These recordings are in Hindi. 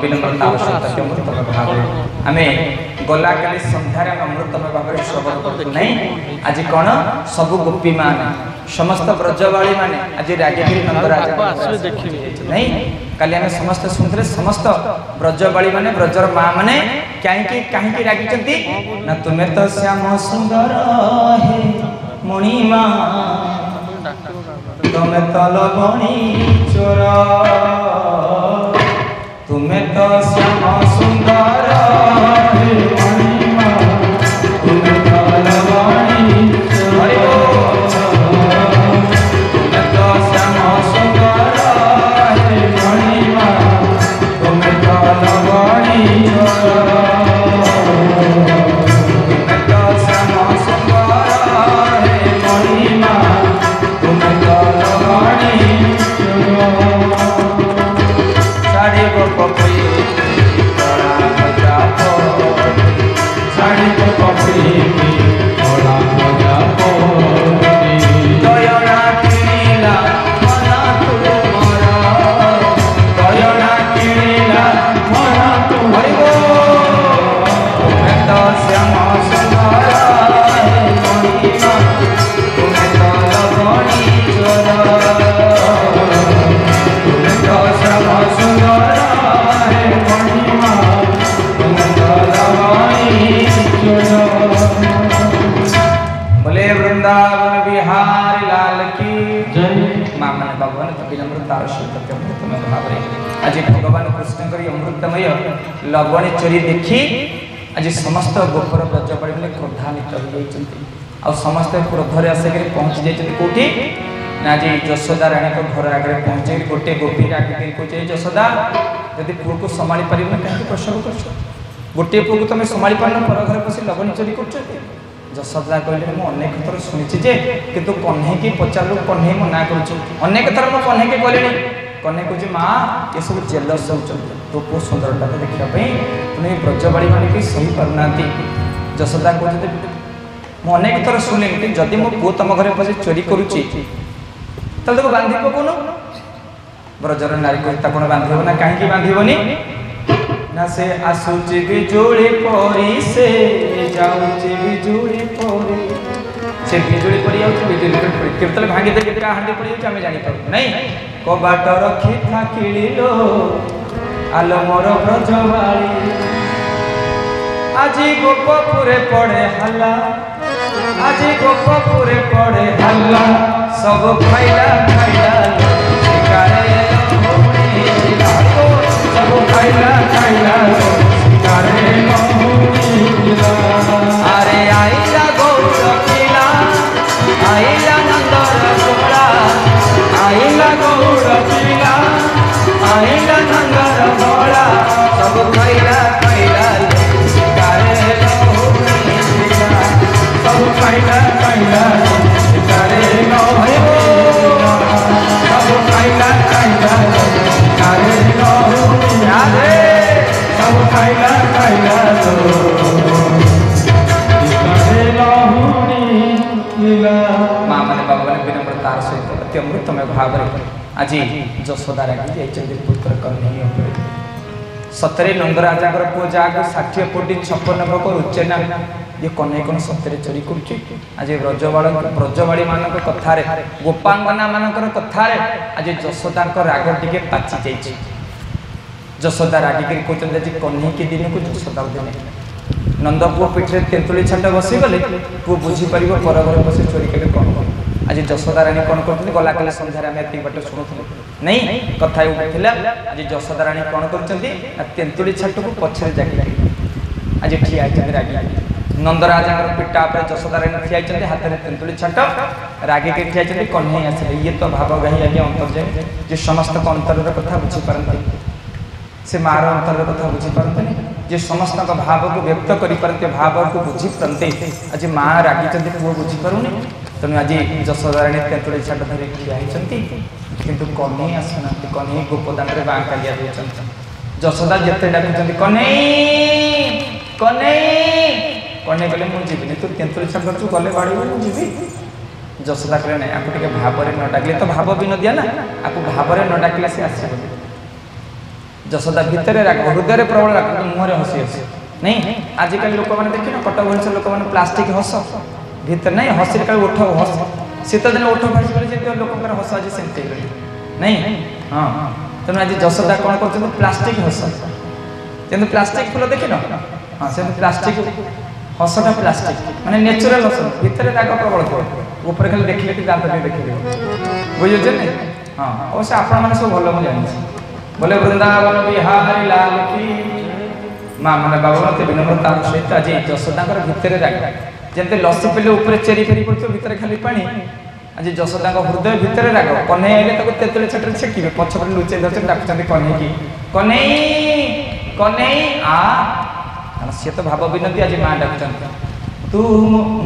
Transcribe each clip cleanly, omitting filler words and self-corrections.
विनम्र तार सहित अमृतमय भाव आम गला काली सन्धार अमृतमय भाव श्रवण करूँ नहीं आज कौन सब गोपी मान समस्त ब्रजवाड़ी माने आज राजगिरी नंदराज नहीं काली आम समस्त सुनते समस्त ब्रजवाड़ी माने ब्रजर माँ माने कहीं रागी ना तुम्हें तो श्याम सुंदर है मणिमा तुम्हें तो लवणी चोर तुम्हें तो श्याम सुंदर है मणिमा तुम्हें तो लवणी चोर तुम्हें तो श्याम सुंदर है मणिमा तुम्हें तो लवणी चोर आज भगवान कृष्ण अमृतमय लवणी चोरी देखी आज समस्त गोपर ब्रजवाड़ी मैंने क्रोधान्वित हो समस्त क्रोधर आसिक पहुँची जाती कौटी ना आज यशोदा राणी को घर आगे पहुँचे गोटे गोपी आगे कहे यशोदा जब पुओ को संभाली पार कहीं प्रसव कर गोटे पुओ को तुम संभाली पार पर घर पशि लवणी चोरी कर यशोदा कहले मुझे अनेक थर शुणी किंतु कन्हई की पचारू कन्हई मना करेक थर मुझे कन्हई के कहले कन्हई कहे माँ ये सब जेलस हो तो पुओ सुंदरता को देखापी तुम ब्रजवाड़ी मैंने कहीं सही पारना यशोदा कहते मुझे अनेक थर शुणी जदि मो पुओ तुम घर पशि चोरी करुच्ची बांध पकौन ब्रजर नारी को कौन बांधब ना कहीं बांधबनी ना से आसूची बिजुली परी से जाऊची बिजुली परी से बिजुली पड़ी जाऊँ बिजुली केतल भांगी दे केतरा हांडी पड़ी जाऊँ आम जानी पारू नहीं कबाट रखी था किलो आलो मोर ब्रजवाड़ी आज गोपपुरे पड़े हल्ला आज गोपपुरे पड़े हल्ला सब खाइला खाइला शिकारे सब खाइला खाइला शिकारे अरे आइला गौर किला आइला नंदर गोला आइला गौर किला आइला नंदर गोला सब खाइला खाइला शिकारे सब खाइला खाइला शिकारे सब खाइला खाइला शिकारे सब खाइला खाइला माँ मैंने बाबा ने विनम्रतार सहित अति अमृतमय भाव आज यशोदा रागी जाइए पुत्र कन्हई सतरे नंदराजा पुओ जहाँ 60 कोटी 56 भोग रुचेना ये कन्हई कौन सतरे चोरी कर ब्रजवाड़ी मान कथार गोपांगना मान कथार आज यशोदा राग टे पाची जाइए यशोदा रागिक कहते कन्हई के दिन को यशोदा दिन नंद पुओ पीठ में तेंतुली छाट बसीगले पुओ बुझीपर पर घर बस चोरी कले कौन कौन आज यशोदा राणी कौन करते गला काले सन्धार आम एत बाट शुणुलु नहीं कथा उठा आज यशोदा राणी कौन कर तेंतुली छाट को पछरे जागी आज ठिया रागी नंदराजा पिटा पर यशोदा राणी ठिया हाथ में तेंतुली छाट रागी के ठिया कन्हई आसे ये तो भाव गाही आगे अंतर जाए जे समस्त अंतर कथा बुझीपारती से मार अंतर कथा बुझीपारती जे समस्त भाव को व्यक्त करते भाव को बुझीपारते आज माँ रागी पुओ बुझीपारूनी तेणु आज यशोदा राणी तेंतुली छाट धरी ठिया किंतु कन्हई आसना कन्हई गोपदान में बाँ कालिया देते यशोदा जिते डाकुंट कन्हई कन्हई कन्हई कहले मुझे तू तेंतुली छाट कर गले बाड़ी मुझे यशोदा कहले ना आपको टे भाव न डाकिले तो भाव भी न दिया ना आपको भाव न डाकिले से आस ଯଶୋଦା ଭିତରେ ରାଗ, ହୃଦୟରେ ପ୍ରବଳ ରାଗ, ମୁହଁରେ ହସି ହସି ନାଇଁ। ଆଜିକାଲି ଲୋକମାନେ ଦେଖିନ କଟକ ଭୁବନେଶ୍ୱର ଲୋକମାନେ ପ୍ଲାଷ୍ଟିକ ହସ ଭିତରେ ନାଇଁ, ହସିରେ କାଳେ ଓଠ ହସ, ଶୀତ ଦିନେ ଓଠ ଫାସି ଗଲେ ଯେମିତି ଲୋକଙ୍କର ହସ ଆଜି ସେମିତି ନାଇଁ। ହଁ ତେଣୁ ଆଜି ଯଶୋଦା କ'ଣ କରୁଛନ୍ତି? ପ୍ଲାଷ୍ଟିକ ହସ, ଯେମିତି ପ୍ଲାଷ୍ଟିକ ଫୁଲ ଦେଖିନ, ହଁ ସେମିତି ପ୍ଲାଷ୍ଟିକ ହସଟା ପ୍ଲାଷ୍ଟିକ, ମାନେ ନ୍ୟାଚୁରାଲ ହସ, ଭିତରେ ରାଗ ପ୍ରବଳ ଥିବ, ଉପରେ ଖାଲି ଦେଖିଲେ କି ଦାନ୍ତ ଟିକେ ଦେଖିଲେ, ବୁଝୁଛନ୍ତି? ହଁ ଅବଶ୍ୟ ଆପଣମାନେ ସବୁ ଭଲ ମୁଁ ଜାଣିଛି। ବୋଲେ ବୃନ୍ଦାବନ ବିହାରୀ ଲାଲ କି ମା ମାନେ ବାବୁମତୀ ବିନମ୍ରତାର ସହିତ ଆଜି ଯଶୋଦାଙ୍କର ଭିତରେ ରାଗ, ଯେମିତି ଲସି ପିଲେ ଉପରେ ଚେରି ଫେରି ପଡୁଥିବ ଭିତରେ ଖାଲି ପାଣି, ଆଜି ଯଶୋଦାଙ୍କ ହୃଦୟ ଭିତରେ ରାଗ। କହ୍ନେଇ ଆଇଲେ ତାକୁ ତେନ୍ତୁଳି ଛାଟରେ ଛେକିବେ, ପଛପଟେ ଲୁଚେଇ ଧରିଛନ୍ତି, ଡାକୁଛନ୍ତି କହ୍ନେଇକି, କହ୍ନେଇ କହ୍ନେଇ ଆ, କାରଣ ସିଏ ତ ଭାବ ବିନୋଦୀ, ଆଜି ମା ଡାକୁଛନ୍ତି ତୁ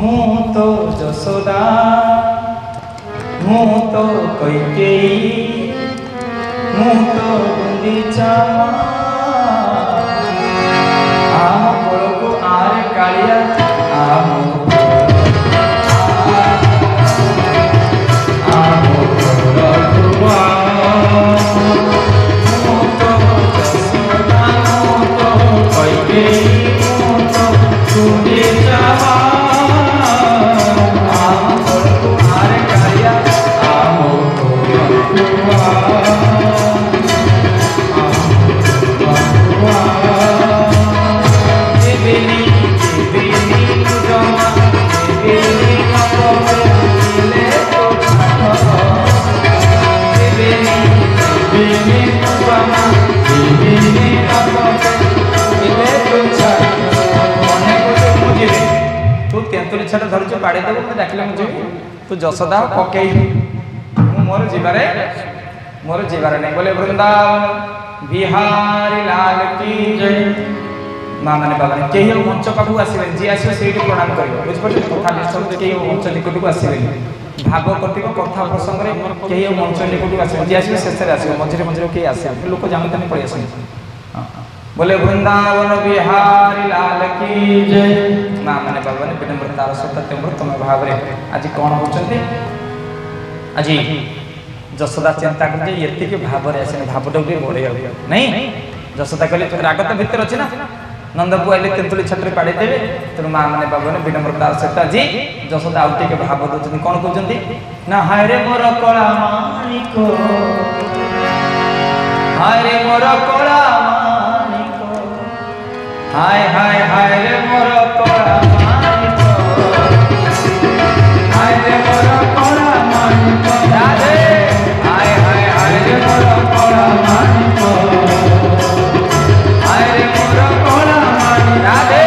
ମୁଁ ତ ଯଶୋଦା ମୁଁ ତ କୈକେୟୀ ମୁଁ ତ ଗୁଣ୍ଡିଚା ଆମ କୋଳକୁ ଆରେ କାଳିଆ ଆମ ତେନ୍ତୁଳି ଛାଟ ଧରିଛୁ ବାଡେଇ ଦେବୁ, ମୋତେ ଡାକିଲେ ମୁଁ ଯିବି, ତୁ ଯଶୋଦା ପକେଇ ମୁଁ ମୋର ଯିବାରେ ନାହିଁ। ବୋଲେ ବୃନ୍ଦାବନ ବିହାରୀ ଲାଲ କି ଜୟ। ମା ମାନେ ବାବା କେହି ଆଉ ମଞ୍ଚ ପାଖକୁ ଆସିବେନି, ଯିଏ ଆସିବ ସେଇଠି ପ୍ରଣାମ କରିବ, ବୁଝିପାରୁଛନ୍ତି? କଥା ନିଶ୍ଚୟ କେହି ମଞ୍ଚ ନିକଟକୁ ଆସିବେନି, ଭାବ କଟିବ କଥା ପ୍ରସଙ୍ଗରେ କେହି ଆଉ ମଞ୍ଚ ନିକଟକୁ ଆସିବେନି, ଯିଏ ଆସିବ ଶେଷରେ ଆସିବ, ମଝିରେ ମଝିରେ କେହି ଆସିବେ, ଲୋକ ଜାଣନ୍ତାନି ପଳେଇ ଆସନ୍ତି। बोले वृंदावन बिहारी लाल की जय। माँ मैंने बाबा ने विनम्रतार सहित अत्यमृतम भाव में आज कौन होचंती, आज जशोदा चिंता कर ये भाव आसे भावटा भी बढ़े नहीं। जशोदा कहले राग तो भितर अच्छे ना, नंदबू आइले तेंतुली छात्र पाड़ी देवे, तेणु माँ मैंने बाबा ने विनम्रतार सहित आज जशोदा आउ टे भाव दौरान कौन कहते ना हाय रे मोर कला माणिक, हाय रे मोर कला हाय हाय हाय रे मोर कला माणिक, हाय रे मोर कला माणिक राधे, हाय हाय हाय रे मोर कला माणिक, हाय रे मोर कला माणिक राधे,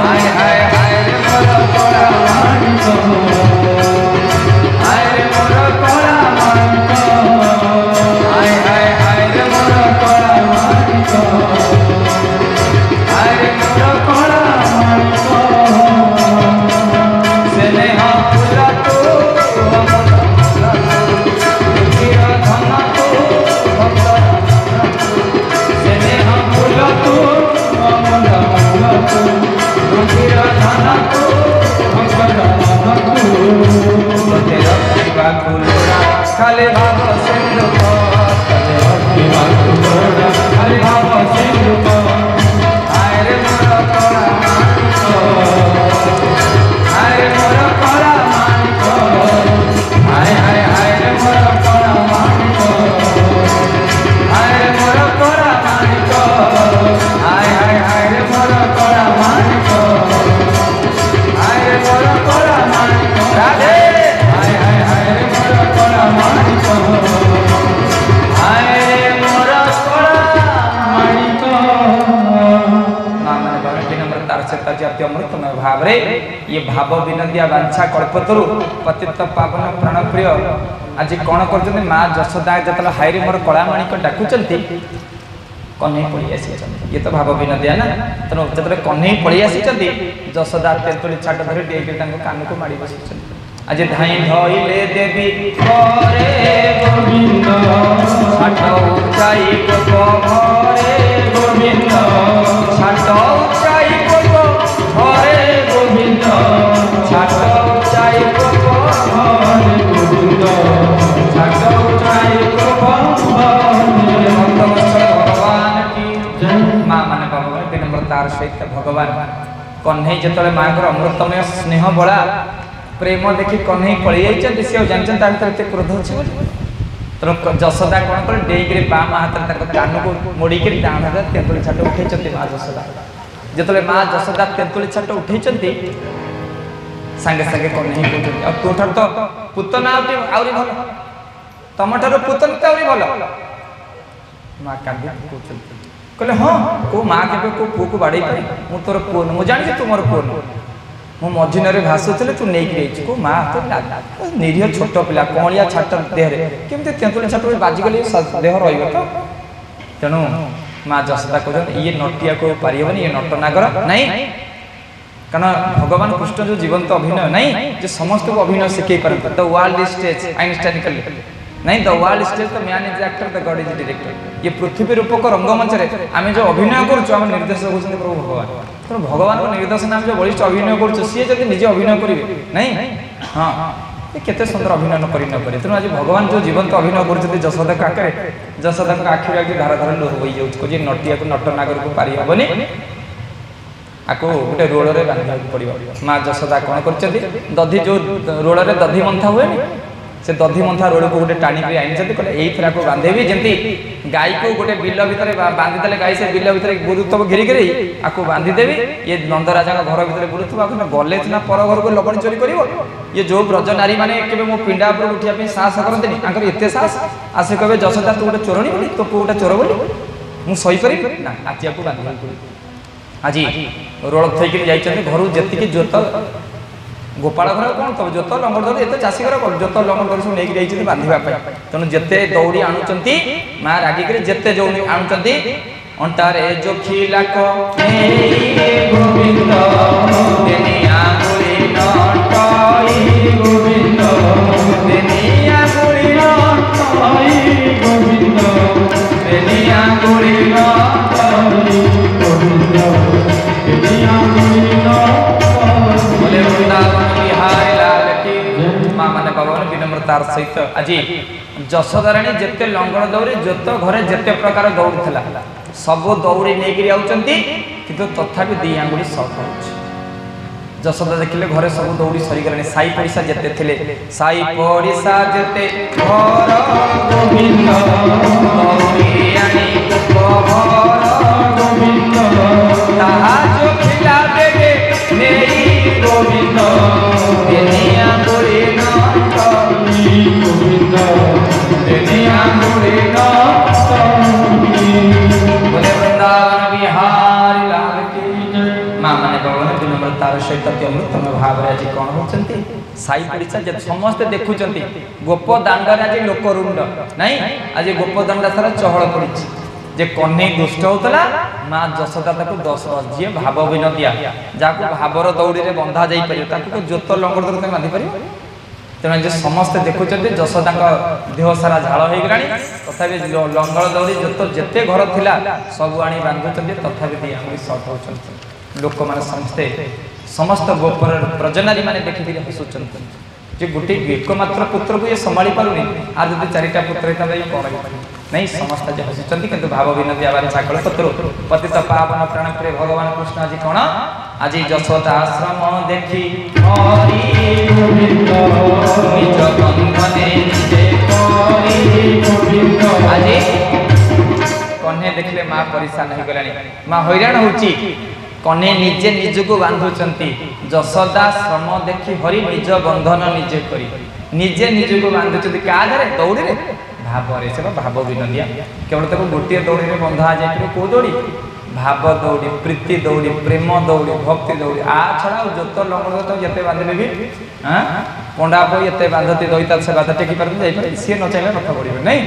हाय हाय हाय रे मोर कला माणिक, हाय रे मोर कला माणिक, हाय हाय हाय रे मोर कला माणिक, खाली भाव सिंधु खाली भाव सिंधु हाय रे मोर कला माणिक, हाय रे मोर कला माणिक, हाय हाय हाय रे मोर कला माणिक, हाय रे मोर कला माणिक, हाय हाय हाय रे मोर कला माणिक, हाय रे मोर कला माणिक राधे, हाय हाय हाय रे मोर कला माणिक, हाय रे मोर कला माणिक। अमृतमय भाव रे ये भाव विनंदिया वांछा कल्पतरु पतित पावन प्राण प्रिय आज कौन कर माँ जशोदा जो हाय रे मोर कला माणिक डाकुचंती कन्हई पड़ी आसी, ये तो भाव विनंदिया ना, तेणु जो कन्हई पड़ी आसी जशोदा तेंतुली छाट धरी डेके कान को माड़ी बस आज धाई धइले देवी घरे गोविंद छाट उचाई घरे गोविंद छाट उचाई घरे गोविंद छाट उचाई घरे गोविंद छाट उचाई भक्तवत्सल तार सहित भगवान कन्हई जिते माँ को अमृतमय स्नेह बड़ा प्रेम देखी कन्हई पलि जाइए सी जानते क्रोध अच्छे तेणु जशोदा कौन कले डेईकि बाम हाथ कान को मोड़िक डाण हाथ तेंतुली छाट उठे माँ जशोदा जिते माँ जशोदा तेंतुली छाट उठे सांगे सांगे कन्हई कहते तू ठार तो पुतना आहरी भल तुम ठार पुतन तो आहरी भल माँ कांदी कहले हाँ को माँ के पुओ को बाड़े पारे मु तोर पुओ मुझे जानी तू मोर पुओ मु मझिन भासुले तू नहीं को माँ तो निरीह छोट पिला कौलिया छाट देहरे केमती तेंतुली छाट बाजिगले देह रही तो तेणु माँ जशोदा कहते ये नटिया को पारिबनी ये नटनागर नहीं कारण भगवान कृष्ण जो जीवंत अभिनय नहीं जो समस्त को अभिनय शिखे पारते द वर्ल्ड स्टेज आइंस्टाइन कहले नहीं the world stage the man is actor the God is director ये पृथ्वी रूपक रंगमंच रे आमे जो अभिनय करूछु हम निर्देशक होछन प्रभु भगवान तो भगवान को निर्देशन आमे जो बलिष्ठ अभिनय करूछु सी जदी निजे अभिनय करिवे नहीं हां ये केते सुंदर अभिनय न करि न करे तेनु आज भगवान जो जीवंत अभिनय करूछथि जशोदा काकरे जशोदा का आखिर आखि धारा धारा लोह होई जाउछ को जे नटिया को नटनागर को पारी हबनी आको गोटे रोल रे बांधा पड़ो माँ जशोदा कौन कर दधि जो रोल रे दधि मंथा हुए से दधि मंथा रोल को गोटे टाणी आनी कहले यही को बांधेबी जमी गाय को गोटे बिल भितर बांधिदे गाय से बिल भितर बुलूथब घिरी घिरी आपको बांधिदेवी ये नंदराजा घर भितर बुलूथब गले ना पर घर को लबणी चोरी कर ये जो ब्रज नारी मैंने केवल मो पिंडा पर उठा साहस करते एत साहस आसे कहे जशोदा तू गोटे चोरणी बोली तो पुओ गोटे चोर बोली मुझे सहीपरि ना आज को बांध आज रोल थी जाइए घर जी जोत गोपाल घर कौन तब जोत लंगर धर एत चाषी घर जोत लंगर धर सब नहीं बांधवाई तेणु जिते दौड़ी आणुंट माँ रागिक जिते जो आणुंट अंटारे जोखिला विनम्रतार सहित आज जशोदा राणी जिते लंगड़ दौड़ी जोत घरे जिते प्रकार दौड़ था सब दौड़ी नहीं आउचंती किंतु तथापि दी आंगुड़ी सर्ट हो जशोदा देखिले घरे सब दौड़ी सरी गलानी साई पड़िसा जेते थिले साई पड़िसा जेते घर गोविंद दौड़ी आनी घर गोविंद ताहा जो खिला देगे नेई गोविंद देनिया गोरी गोविंद देनिया गोरी बोले वृंदावन बिहारी लाल की माँ माने भगवान विनम्रतार सहित अमृतमय भाव रे आज कौन होचंती साई पड़िसा जे समस्त देखुचंती गोप दांडर आज लोकरुंड नहीं आज गोप दांडा सारा चहल पड़ी जे कन्हई दुष्ट होतला माँ जशोदा ताको 10 जी भाव विनोदिया जाको भावर दौड़ी रे बंधा जाई परियो ताको जोत लंगर धरते बांधि परियो तेना जे समस्त देखुचंती जशोदा देह सारा झाड़ हो गलानी तथापि लंगर दौड़ी जोत जेते घर थिला सब आनी बांधुचंती तथापि दी आंगुली सर्ट होचंती लोक माने समस्त गोपर प्रजनारी माने देखि कि हसुचंती जे गोटे एकमात्र पुत्र को ये संभाली पारुनी आज जदि चारिटा पुत्र था कौन नहीं समस्त जे हसुचंती किंतु भाव विनोदी आवार छाकल पत्र पतित पावन प्राण प्रिय भगवान कृष्ण आज कौन आज जशोदा आश्रम देखी हरि गोविंद निज बंधने निजे हरि गोविंद आज कन्हे देखले माँ परेशान हो गलानी माँ हैरान होची कन्हे निजे निजको बांधुचंती जशोदा श्रम देखी हरि निज बंधन निजे करी निजे निजको बांधुचंती का धरे दौड़ी रे भाव रे से भाव विनोदिया केवल ताको गोटे दौड़ी रे बंधा जाय को दौड़ी भाव दौड़ी प्रीति दौड़ी प्रेम दौड़ी भक्ति दौड़ी आ छड़ा जोत लंगर तो जते बांधले भी हां पंडा को एते बांधती दईता से बाधा टेकी पर जाई पर सी न चाहे रथ पड़िबे नहीं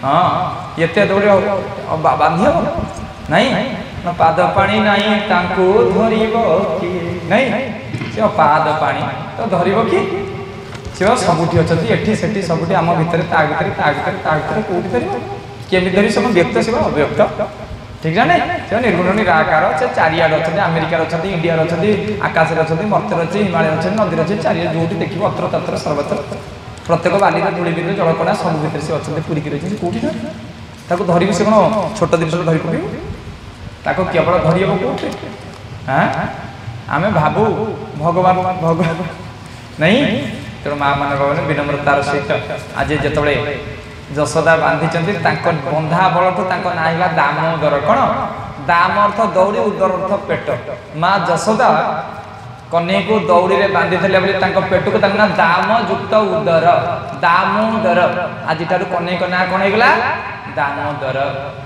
हां एते दौड़ी बांधियो नहीं न पाद पानी नहीं तांको धरिबो कि नहीं से पाद पानी तो धरिबो कि से सबुठी अछती एठी सेठी सबुठी आम भितर ता भितर कोठी धरिबो केमि धरि सब व्यक्त से अव्यक्त ठीक ना नहीं से निर्गुण निराकार से चारियाड अछती अमेरिका अछती इंडिया अछती आकाश अछती मर्त्य अछती हिमालय अछती नदी अछती चारिया जोठी देखिबो अत्र तत्र सर्वत्र प्रत्येक बाली धूली बिंदु जलकणा सब भितर से अछती पूरी कि रहिछि कोठी ताको धरिबो से कोन छोट दिन धरि पड़िबो ताको केवल धरी हम कौटे हाँ आम भावु भगवान भगवान नहीं तेणु माँ मान भाव विनम्रतार सहित आज जिते जशोदा बांधी बंधा बलठू ना दामोदर कौन दाम अर्थ दौड़ी उदर अर्थ पेट माँ जशोदा कन्हई को दौड़ी रे बांधी पेट को ना दाम युक्त उदर दामोदर आज कन्हई ना कौन होगा दामोदर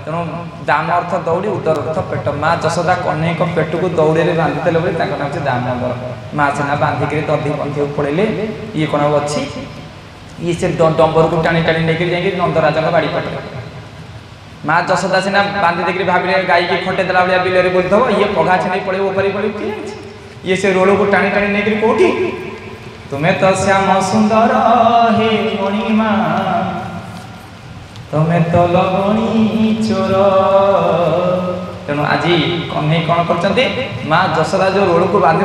तेणु दाम अर्थ दौड़ी उदर अर्थ पेट माँ जशोदा कन्हई को पेट को दौड़ी रे बांधी ना दामोदर माँ सीना बांधिक दधी बंधी पड़े ये कौन अच्छी ये से डंबर को टाणी टाणी लेकिन जाए नंदराजा बाड़ी पटे माँ जशोदा सीना बांधी देकर भाविले गाई की खटे देला भाया बिल में बोलथब ये पघा छे पड़े ऊपर पड़े ये से रोल को टाणी टाणी लेकिन कौटी तुम्हें तो श्याम सुंदर हे मणिमा तुम्हें तो लगणी चोर तेणु आज कन्हई कौन कर माँ जशोदा जो रोल को बांधी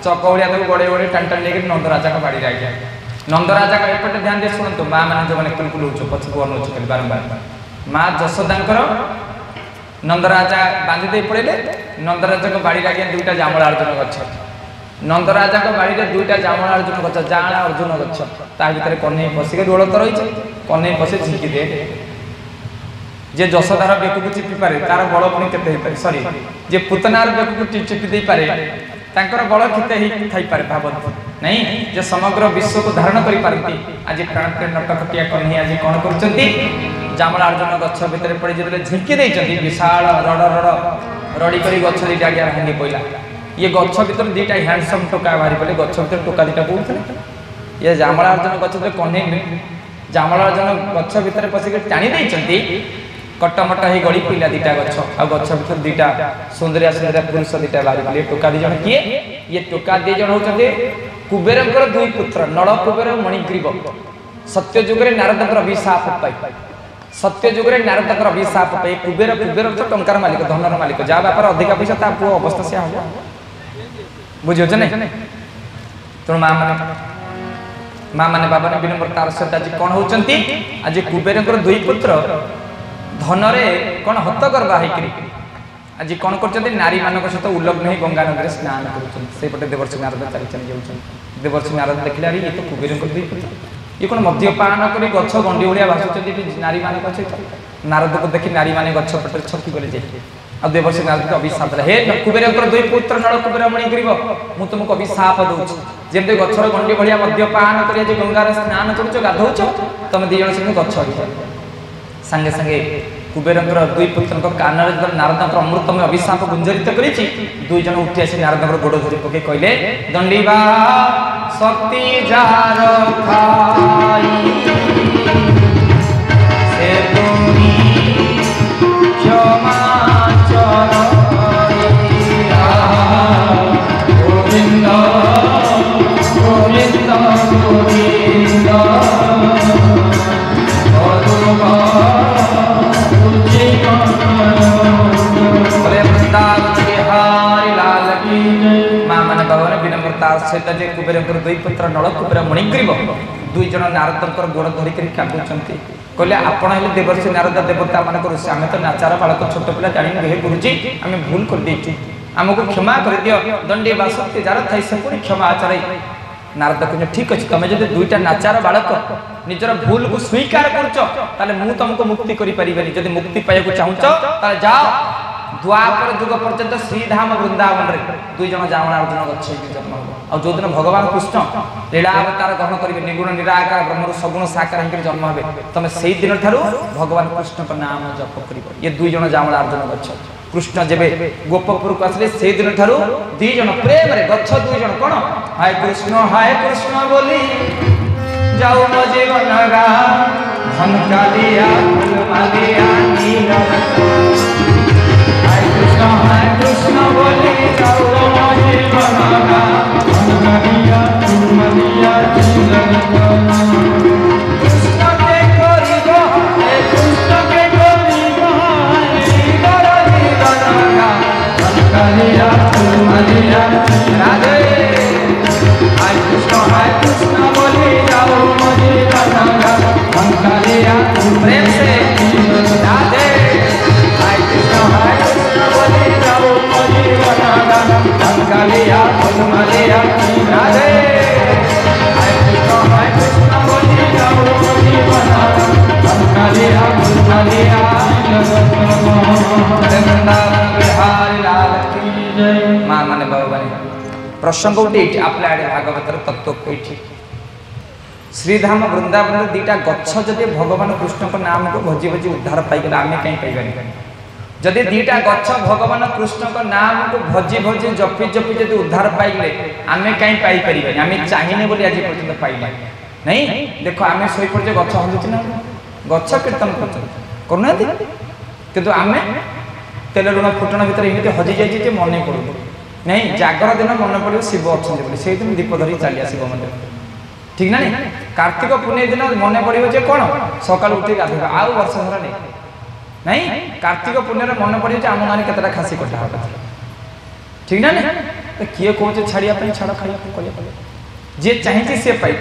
चकौड़िया गड़े गड़े टाणी टाणी लेकिन नंदराजा बाड़ी आगे नंदराजा का एपटे ध्यान दे शुणु माँ मैंने जो मैंने कुलकुल हो पछक अनुच्छे बारंबार माँ जशोदा नंदराजा बांधी दे पड़े नंदराजा को बाड़ी आगे दुईटा जामला अर्जुन गछ नंदराजा को बाड़ी में दुईटा जामला अर्जुन गछ जाला अर्जुन गछ भर कन्हई पशिक रोल तो रही कन्हई पशि झिंकी दे जे जशोदार बेक को चिपी पारे तार बल पुणी के सरी जे पुतनार बेक को चिपी दे पारे तांकर बल केते थाई पारे भावत नहीं जे समग्र विश्व को धारण करि पारती आज प्राणप्रिय नटखटिया कन्हई आज कौन करचंती जामला अर्जुन गछ भितर पड़ी जेतले झिंकी देइचंती विशाल रड रड रडी करी गछ दीटा आगे भांगी पइला ये गछ भितर दीटा हैंडसम टोका बाहरी पले गछ भितर टोका दीटा बोलथले ये जामला अर्जुन गछ जे कन्हई जामला अर्जुन गछ भितर पसिक टाणी देइचंती कटमट ही गड़ी पीला दीटा गछ आ गछ भितर दीटा सुंदरिया सुंदरिया पुरुष दीटा बाहरी पले टोका दी जण किए ये टोका दी जण होचंती कुबेरंकर दुई पुत्र नल कुबेर मणिग्रीव सत्य युग रे नारदंकर अभिशाप पाई सत्य युग रे नारदंकर अभिशाप पाई कुबेर कुबेर तो टंकार मालिक धनर मालिक जा बापर अधिक पैसा ता पुओ अवस्था से हो बुझियो छ नै तो मां माने बाबा ने विनम्रतार सहित आज कोन होचंती आज कुबेरंकर दुई पुत्र धनरे कोन हत करबा हेकरी आज कौन कर नारी मानक सहित उल्लग्न हो गंगा नदी में स्नान कर देवर्षि नारद चली चली जाऊँ देवर्षि नारद देखला ये तो कुबेर ये कौन मद्यपान कर गछ गंडी भाया भाषुच्च नारी मानक सहित नारद को देखी नारी मैंने गछ पटे छकी गले जाए आ देवर्षि नारद को अभिशाप हे कुबेर दुई पुत्र नल कुबेर मणिग्रीव मु तुमको अभिशाप दूची जमी गछर गंडी भाया मद्यपान कर गंगार स्नान कर गाधौच तुम दी जन से गछ सांगे सांगे कुबेरंकर दुई पुत्र कान नारद अमृतमय अभिशाप गुंजरित कर दुई जन उठी आसी नारद गोड़ धरी पके कहले दंडीबा शक्ति जार खाई से तुमी क्षमा चरइया गोविंद गोविंद गोविंद सहित जे कुबेरंकर दुई पुत्र नल कुबेर मणिग्रीव दुई जन नारदंकर गोड़ धरिक कांदुंट कहले आपण हेले देवर्षि नारद देवता मानक ऋषि आम तो नाचार बालक छोट पिला जानी हे गुरुजी आम भूल कर देचु आमको क्षमा कर दियो दंडी बा शक्ति जार थाई से पुणी क्षमा आचर नारद कहले ठीक अच्छे तुम जो दुईटा नाचार बालक निजर भूल को स्वीकार कर मु तुमको मुक्ति करी मुक्ति पाइबा चाहूच जाओ द्वापर युग पर्यंत श्रीधाम वृंदावन रे दुई जन जामला अर्जुन गच्छे जन्म आ जो दिन भगवान कृष्ण लीला अवतार ग्रहण करेंगे निगुण निराकार ब्रह्म सगुण साकार होकर जन्म हे तुम से दिन ठारू भगवान कृष्ण का नाम जप कर ये दुई जन जामला अर्जुन गच्छ कृष्ण जेबे गोपपुर को आसले से दिन ठारू दुई जन प्रेम रे गच्छ दुई जन कोन हाय कृष्ण बोली जाऊ मो जीवन गा धन कालिया फूल मालिया नीला हाय कृष्ण बोली जाऊ मो जीवन गा धन कालिया फूल मालिया नीला कृष्ण के करिबो हे कृष्ण के करिबो नीला जीवन गा धन कालिया फूल मालिया राधे हाय कृष्ण बोली जाओ मुझे रंगा हम कालिया प्रेम से राधे हाय कृष्ण बोली प्रसंग गोटे ये आपले आड़े भागवतर तत्व कही श्रीधाम वृंदावन दीटा गच्छ जदि भगवान कृष्ण को नाम को भोजी भोजी उद्धार पाइगला आम कहीं पाइबानी जदि दीटा गच्छ भगवान कृष्ण को नाम को भोजी भोजी जपी जपी जदि उद्धार पाइले आम कहीं पाइबानी आम चाहिए बोली आज पर्यटन पाइबा नहीं देख आम शोई पड़े गच्छ हलुची ना गच्छ कीर्तन करना किंतु आम तेल लुण फुटण भितर एमती हजि जाइए मन पड़ू नहीं जागर दिन मन पड़ो शिव अच्छा से दिन दीप धरी चलिया शिव मंदिर ठीक ना नहीं कार्तिक पुण्य दिन मन पड़ो जे कौन सका उठी गाधोगा आउ वर्ष सारा नहीं कार्तिक पुण्य मन पड़ो आम मैंने केतटा खासी कटा ठीक ना नहीं किए कहे छाड़िया छाड़ खाइए जी चाहिए सी पाई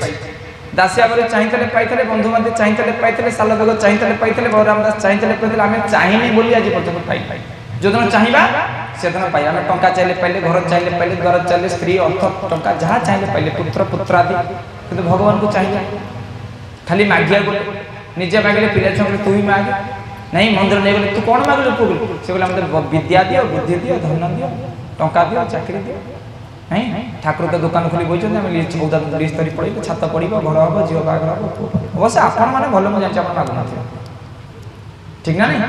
दासिया बरे चाहिए पाई बंधु बांधव चाहिए पाई साल बेग चाहिए पाई बलराम दास चाहिए पाई आम चाहिए बोली आज पर्यटन पाई जो दिन चाहिए से दिन पाई आम टंका चाहिए पाइले घर चाहिए पाइले द्वार चाहिए स्त्री अर्थ टंका जहाँ चाहिए पाइले पुत्र पुत्र आदि किंतु भगवान को चाहिए खाली मागिया बोले निजे मागिले पिला छुआ तू ही मागे नहीं मंदिर नहीं गले तू कौन मागिलु पुगल से बोले मतलब विद्या दियो बुद्धि दियो धन दियो टंका दियो चाकरी दियो नहीं ठाकुर तो दुकान खोली बोलते आम लिस्ट धरी पड़े छात पड़ घर हम झील बाहर हम अवश्य आपण मैंने भल मुझे जानी मागुना ठीक ना नहीं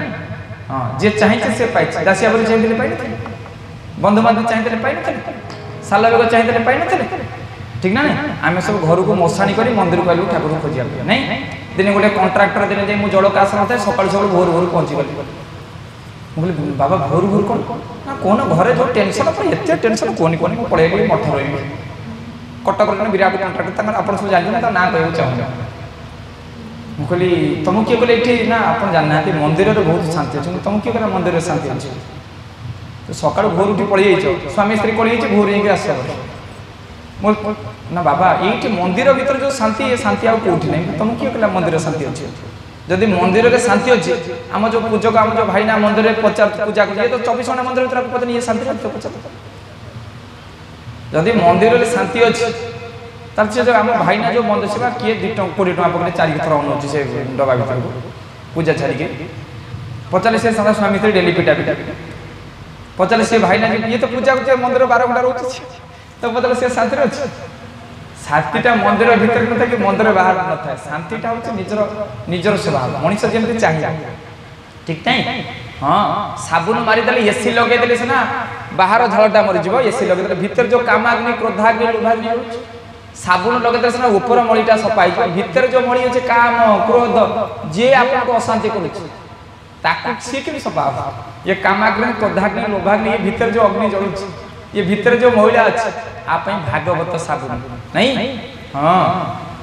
हाँ जी चाहिए सी पाई दासिया बोली चाहिए पाई बंधु बांधव चाहिए पाई साल बेग चाहिए पाई ठीक ना नहीं आम सब घर को मशाणी कर मंदिर को आलू ठाकुर खोजा नहीं दिन गोटे कंट्राक्टर दिन जाए मुझे जड़क आस ना सका सब भोर भोर पहुँची गली मुझे बाबा भोर भोर कौन ना कौन घरे जो टेंशन एत टेंशन कहनी कहनी पड़े मठ रही कटक विराट कंट्राक्टर आप सब जानते ना कहूँ चाहूँ मुझे कहली तुम किए कहले ये ना आप जानना मंदिर में बहुत शांति अच्छे तुम किए कहला मंदिर में शांति अच्छे तो सका भोर उठी पड़ी जाइए स्वामी स्त्री पड़ी जाइए भोर जाइए आस ना बाबा ये मंदिर भीतर जो शांति ये शांति आउ कौटी नहीं तुम किए कहला मंदिर शांति अच्छे जदि मंदिर में शांति अच्छे आम जो पूजक आम जो भाई ना मंदिर में पचार पूजा कर तो 24 घंटा मंदिर भीतर पता ये शांति पचार जदि मंदिर में शांति अच्छे तार से जो आम भाई ना जो मंदिर से किए 20 टका पकड़े 4 थर अनु से डबा भर पूजा छाड़ी पचारे से सारा स्वामी स्त्री डेली पिटा पिटा पचारे से भाई ना ये तो पूजा कर मंदिर 12 घंटा रोचे तो मतलब से शांति अच्छे शांतिटा मंदिर भीतर न था मंदिर बाहर न था शांतिटा हूँ निजर स्वभाव मनीष जमी चाहिए ठीक नहीं हाँ साबुन मारिदे एसी लगेदे सीना बाहर झालटा मरीज एसी लगेदे भीतर जो कामाग्नि क्रोधाग्नि लोभाग्नि साबुन लगेदे सीना ऊपर मणिटा सफा हो भीतर जो मणि अच्छे काम क्रोध जे आपको अशांति कर सी कि सफा ये कामाग्नि क्रोधाग्नि लोभाग्नि ये भीतर जो अग्नि जलुची ये भीतर जो महिला अच्छे आप भागवत साबुन नहीं हाँ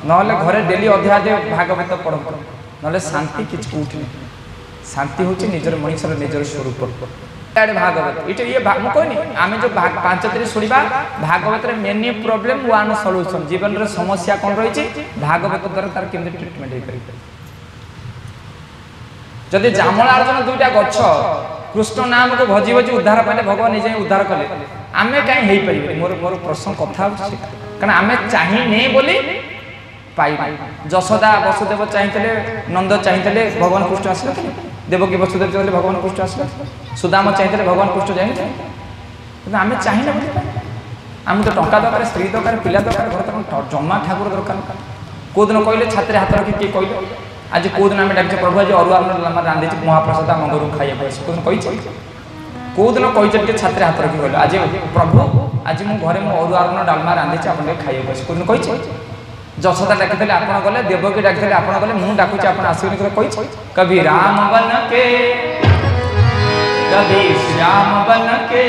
ना घरे डेली अध्याय अध्याय भागवत पढ़ो ना शांति किसी कौटी शांति हूँ निजर मनीषर निजर स्वरूप भागवत ये कहनी आम जो 5 दिन शुणा Bhagwat many problem one solution जीवन में समस्या कौन रही भागवत द्वारा तार केमती ट्रिटमेंट हो पार जदि जामलार्जुन 2टा गच्छ कृष्ण नाम को भजी भजी उद्धार पाले भगवान निजे उद्धार कले आम कहीं पारे मोर मोर प्रश्न कथा कारण आम चाहिए बोली पाई जशोदा वसुदेव चाहिए नंद चाहिए भगवान कृष्ण आसले देवकी वसुदेव चाहिए भगवान कृष्ण आसले सुदाम चाहिए भगवान कृष्ण जाए आम चाहिए बोली आम तो टंका दरकार स्त्री दरकार पिला दरकार घर जमा ठाकुर दरकार कौ दिन कहले छात्र हाथ रखी किए कहले आज कौ दिन आम डाक प्रभु आज अरुआ रांधे महाप्रसाद आम घर खाइए कौ दिन कौ दिन कही छात्र हाथ रखी कहले आज प्रभु आज मु घरे मु अरुआ डालमा रांधे आप खाइए कौ दिन कही जशोदा डाकिले आप गले देवकी डाकिले आप गले मुझे डाकुची आप आसवेनी कही कभी राम बन के कभी श्याम बन के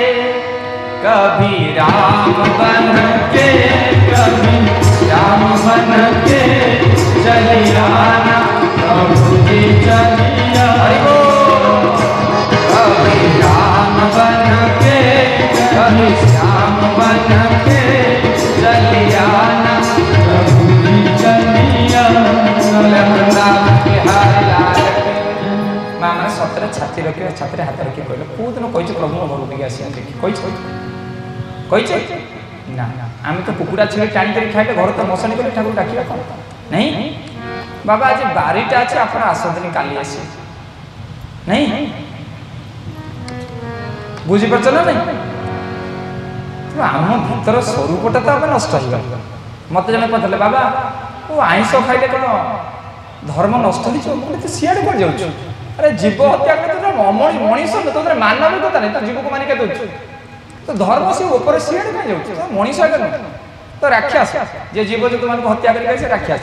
कभी राम बन के कभी श्याम बन के चलिया प्रभु जी चलिया कभी राम बन के कभी श्याम बन के चलिया प्रभु जी चलिया माँ मैंने सतरे छाती रखे छाती हाथ रखिए कहले कौ दिन कही प्रभु घर टे आस कही ना आम तो कुकुड़ा छेली टाणी कर खाइले घर तो मशाणी कर ठाकुर डाकिया कौन नहीं बाबा आज 12टा अच्छे आप आसतनी काली आस नहीं बुझीपार ना नहीं आम भीतर स्वरूपटा तो आम नष्ट हो मत जन पचारे बाबा वो आईष खाइले कौन धर्म नष्ट हो सियाड़े कौन जाऊँ अरे जीव हत्या कर मनीष तो मानविकता नहीं तो जीव को मानिका दूसरी तो धर्म से ऊपर सियाड़े कहीं जाऊँ मनीष आगे तो राक्षस जे जीव जंतु मान हत्या कर राक्षस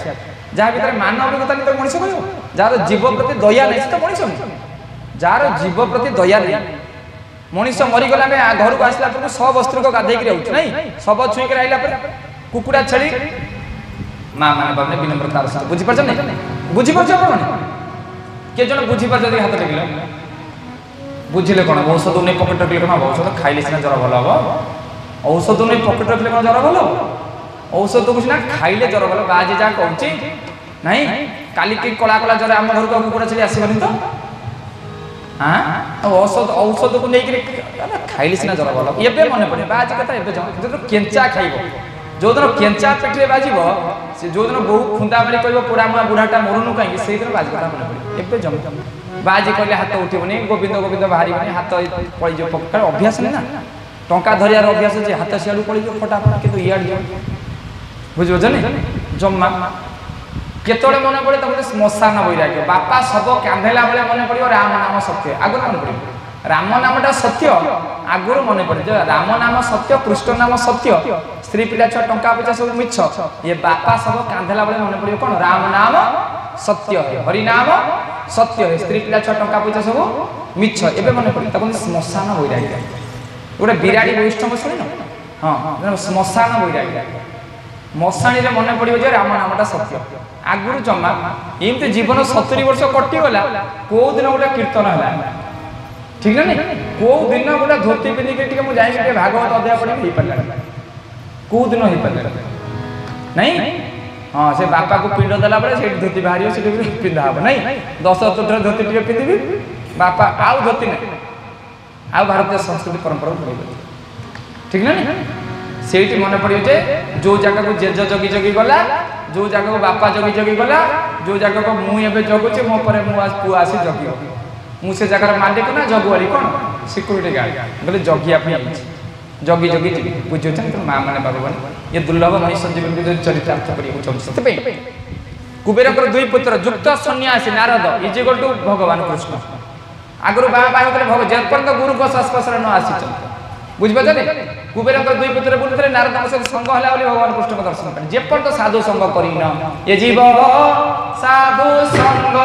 जहाँ भीतर मानविकता नहीं तो मनीष कह जार जीव प्रति दया नहीं तो मनीष जार जीव प्रति दया नहीं मनीष मरीगला घर को आसला पर सब वस्त्र को गाधे रोच नहीं सब छुईक रहा कुकुड़ा छेली माँ मैंने भावने विनम्रतार सह बुझीपार नहीं बुझीपार किए जन बुझीपार हाथ टेकिल बुझिले कौन औषध नहीं पकेट रखिले कौन औषध खाइले सीना ज्वर भल हम औषध नहीं पकेट रखिले कौन ज्वर भल औषध को सीना खाइले ज्वर भल बाजी जहाँ कहूँ नहीं काली कि कला कला ज्वर आम घर को कुकुड़ा छेली आसबनी तो हाँ औषध औषध को लेकर खाइले सीना ज्वर भल एवं मन पड़े बाजी कथा जो केंचा खाइब जो दिन केंचा पेटे बाज से जो दिन बहु खुंदा मारी कह पोड़ा मुआ बुढ़ाटा मरुनु कहीं से दिन बाज कथा मन पड़े एवं जम बाजी कहले हाथ उठबनी गोविंद गोविंद बाहर हाथ पड़ पक्का अभ्यास नहीं ना टंका धरियार अभ्यास है हाथ सियाड़ पड़ फटाफट कि इे बुझे नहीं जमा केतोड़े मन पड़े तो श्मशान वैराग्य बापा सब कांधेला बेले मन पड़ो राम नाम सत्य आगुरी मन पड़ो राम नामटा सत्य आगुरी मन पड़े राम नाम सत्य कृष्ण नाम सत्य स्त्री पिला छुआ टंका पचा सब मिछ ये बापा सब कांधेला बेले मन पड़ो कौन राम नाम सत्य है हरिनाम सत्य है स्त्री पिला छुआ टंका पचा सब मिछ एवं मन पड़े श्मशान वैराग्य गोटे बिराड़ी वैष्णव शुण हाँ श्मशान वैराग्य मशाणी रे मन पड़ो जे राम नामटा सत्य आगुरी जमा एमती जीवन 70 वर्ष कटिगला कौ दिन गोटे कीर्तन है ठीक ना कौ दिन गोटे धोती पिंधिक मुझे भागवत अध्याय पढ़ी हो पारा कौ दिन हो पारा नहीं हाँ से बापा को पिंड देला बेले से धोती बाहर से पिंधा हम नहीं 10 तुठर धोती टे पिंधि बापा आउ धोती नहीं आ भारतीय संस्कृति परंपरा ठीक ना से मन पड़े जे जो जगह को जेज जगी जगी गला जो जगह को बापा जगी जगी गला जो जगह को मुझे जगुचे मो पर पु आसी जगी मुझे जगह मालिक ना जगुआरी कौन सिक्यूरीटी गार्ड बोले जगिया जगी जगी जी बुझे माँ मैंने भगवान ये दुर्लभ मनुष्य जीवन को चरितार्थ कर कुबेर दुई पुत्र युक्त सन्यासी नारद इज इक्वल टू भगवान कृष्ण आगुरी बाबा जेपर्यंत गुरु को संस्पर्श न आसी बुझे कुबेर दुई पुत्र बुलूले नारद सहित संग है भगवान कृष्ण को दर्शन करें जेपर्यंत साधु संग कर ये जीव साधु संग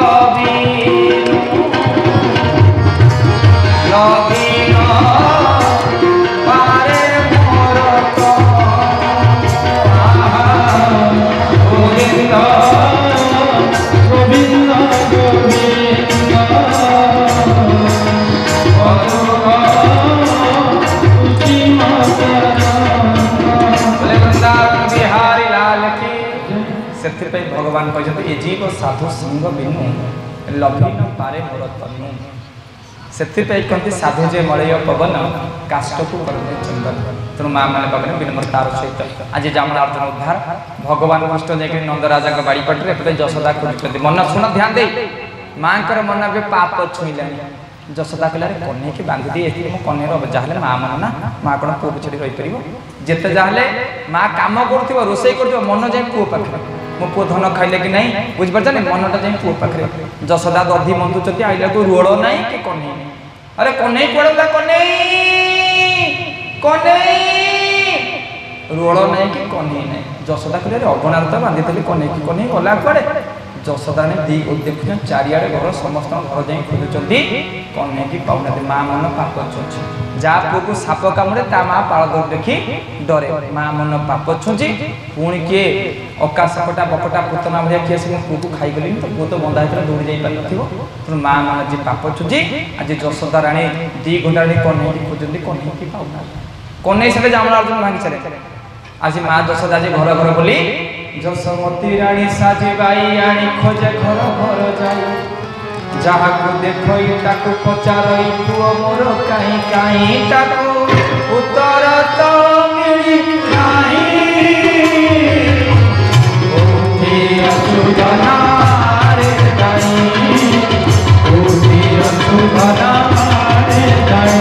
भगवान कहते ये जीव साधु संग बिनु लभी न पारे मोर तनु से कहते साधु जे मलय पवन काष्ट को करते चंदन तेणु माँ मैंने भावने विनम्रतार सहित आज जामनार्जन उद्धार भगवान कृष्ण जाकर नंदराजा बाड़ी पटे एपटे यशोदा खोजुंट मन शुण ध्यान दे माँ मन ए पाप छुईला यशोदा कहला कन्या की बांधी दी मो कन्यार जहाँ माँ मन ना माँ कौन पुओ छड़ी रहीपर जिते जहाँ माँ कम कर रोसे कर मन जाए पुओ पाखे मो पुओ धन खाइले कि नहीं बुझिपार मनटा जाए पुओ पाखे यशोदा दधी मंदुचती आइला को रोड़ ना कि कन्या अरे कन्या कौड़ा कन्या रोड़ ना कि कन्या ना यशोदा कहले अगणार तो बांधी थी कन्या की कन्या गला कड़े यशोदा ने दी देखुन चारिआडे घर समस्त घर जाए खोजुंट कन्या की पाऊना माँ मन पाप छुची जहाँ पुओ को साप कामुड़े ता माँ पाड़ देखी डरे माँ मन पाप छुची पुणी किए अका सापटा बकटा पुतना भाया किए से पुओ को खाईगली तो पुओ तो बंधा होता दौड़ी जापर तेणु माँ मन जी पाप छुची आज यशोदा राणी 2 घंटा कन्या की खोजती कन्या की पाऊना कन्या से जामनार्जुन भांगी चले आज माँ यशोदा जी घर घर बोली जसमती राणी साजिबाई आनी खोजे घर घर जाई जहाँ को देखई ताकू पचारई पुओ मोर काई काई ताकू उत्तर तो मिली नाही ओठी अशुभना रे दाई ओठी अशुभना रे दाई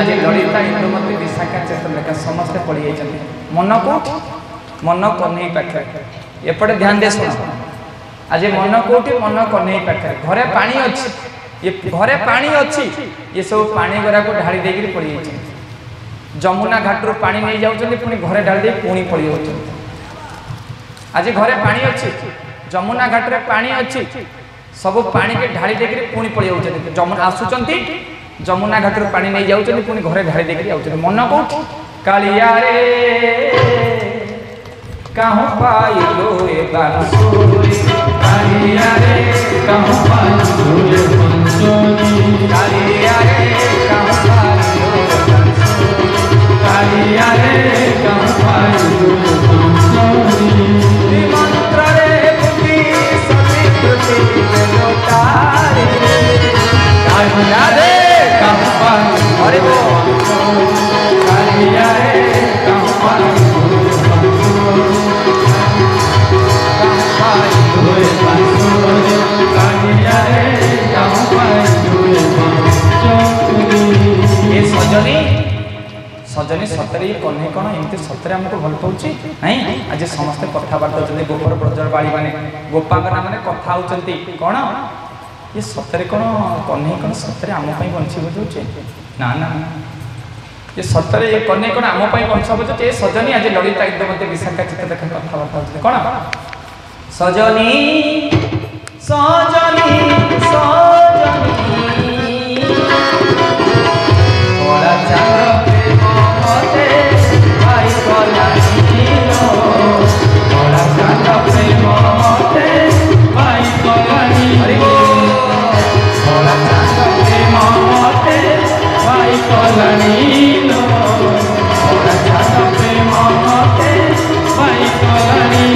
आज ललिता इंदुमती विशाखा चित्रलेखा समस्ते पढ़ी जाइए मन को मन कन्हई पाखे एपटे ध्यान दे सुन आज मन कोठी मन कन्हई पाखे घरे पानी अच्छी ये घरे पानी अच्छी ये सब पानी गरा को ढाली देकर पड़ी जाइए जमुना घाटू पानी नहीं जाऊँ पुणी घरे ढाली दे पुणी पड़ी जाऊँ आज घरे पानी अच्छी जमुना घाट रे पानी अच्छी सब पानी के ढाली देकर पुणी पड़ी जाऊँ जमुना आसुचंती जमुना घाट रे पानी नहीं जाऊँ पुणी घरे ढाली देकर जाऊँ मन कोठी कालिया रे कहूँ पाइलो ए बांसुरी कालिया रे कहूँ पाइलो ए बांसुरी कालिया रे कहूँ पाइलो ए बांसुरी कालिया रे कहूँ पाइलो ए बांसुरी मंत्र रे बुद्धि सती कृति लोटारी कालिया रे कहूँ पाइलो अरे वो कालिया रे कहूँ पाइलो सजनी सजनी सतरे कन्हई कौन एमती सतरे आमको भल पाऊँगी नहीं आज समस्ते कथबार्ता होती गोपर ब्रजर बाड़ी मैंने गोपांगना मैंने कथा होती कौन ये सतरे कौन कन्हई कौन सतरे आमपाई बंशी बजाऊे ना ना ये सतरे ये कन्हई कौन आमपाई बंश बजाऊे सजनी आज ललिता इंदुमती विशाखा चित्रलेखा कथबार्ता होती कौन सजनी सजनी सजनी ओला चांद्र प्रेम मते भाई कलानी लो ओला चांद्र प्रेम मते भाई कलानी हरि बोल ओला चांद्र प्रेम मते भाई कलानी लो ओला चांद्र प्रेम मते भाई कलानी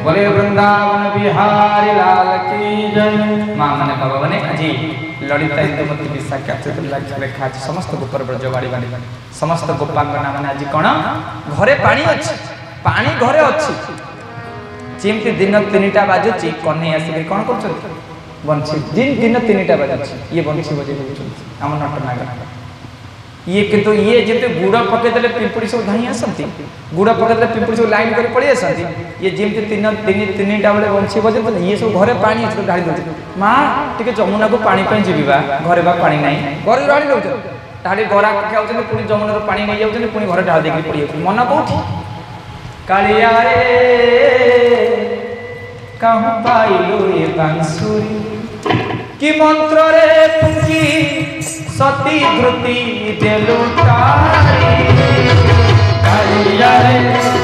बोले वृंदावन बिहारी लाल की जय माँ मैंने बाबा ने आज ललिता इंदुमती विशाखा चित्रलेखा समस्त गोपर ब्रजवाड़ी बाड़ी समस्त गोपांगना मैंने आज कौन घरे पानी अच्छी पानी घरे अच्छी जेमती दिन 3टा बाजुची कन्हई आसिक कौन कर बंशी दिन 3टा बाजुची ये बंशी बजे आम नटनागर ये किंतु ये जिते गुड़ पकईदे पिंपुड़ी सब धाई आसती गुड़ पकईदे पिंपुड़ी सब लाइन कर पड़ी आसती ये जमी 3टा बेले बंशी बजे ये सब घरे पानी ढाली दे माँ टे जमुना को पानी जी घरे बा पानी ना घर ढाली दौर ढाली गरा खाऊ पुणी जमुना पानी नहीं जाऊँ पुणी घर ढाल देकर पड़ी जाऊँ मन कौटी कालिया रे कहूँ पाइलु ए बांसुरी कि मंत्र रे पुंगी सती धृति देलु तारी कालिया रे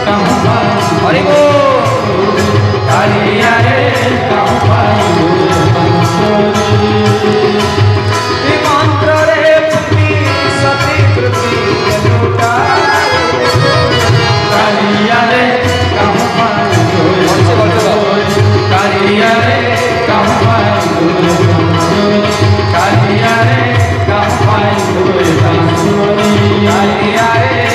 कहूँ हरि बोल कालिया रे कहूँ पाइलु ए बांसुरी कि मंत्र रे पुंगी सती धृति देलु तारी कालिया रे कहूँ पाइलु ए बांसुरी कालिया रे कहूँ पाइलु ए बांसुरी कालिया रे कहूँ पाइलु ए बांसुरी कालिया रे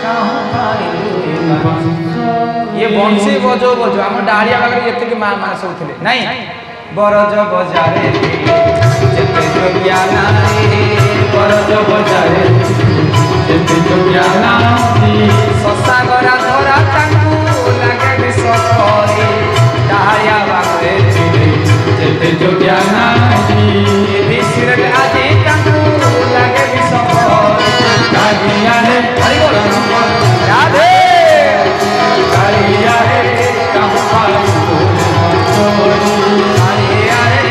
कहूँ पाइलु ए बांसुरी ये बंशी बजो बजो आम डालिया बागर ये माँ माँ सब थे नहीं बरज बजारे जेते ज्ञाना बरज बजाए जेते जो ज्ञाना ससागरा धरा तांकू लागे विष करे डाया बागे जेते जो ज्ञाना विश्र आदि तांकू लागे विष करे कालिया है हरि बोल राधे कालिया है कंपा कालिया है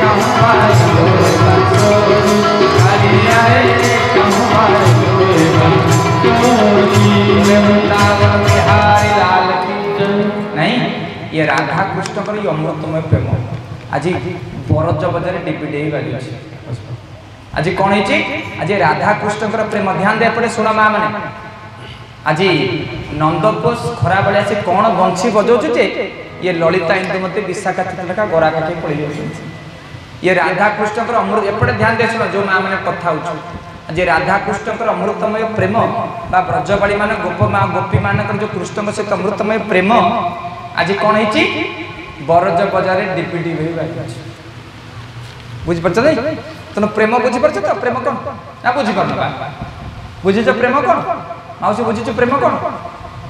कंपा कालिया है कंपा वृंदावन बिहारी लाल की नहीं ये राधा कृष्ण पर ये अमृतमय प्रेम आज बरज बजारे डिपिडे बाजी आज कौन है आज राधा कृष्ण प्रेम ध्यान दे पड़े सुना माँ मैंने आज नंदकोश खरा बेले से कौन बंशी बजाऊे ये ललिता इंदुमती विशाखा चित्रलेखा गोरा काठी पड़ी ये राधा कृष्ण अमृत एपटे ध्यान दे सुना जो माँ मैंने कथा आज राधा कृष्ण अमृतमय प्रेम बा ब्रजबाड़ी मान गोपी मान जो कृष्ण सहित अमृतमय प्रेम आज कौन है बरज बजार डिपिडी बुझीपार तुम प्रेम बुझीपार तो प्रेम कौन ना बुझीपार बुझीच प्रेम कौन माउसी बुझीच प्रेम कौन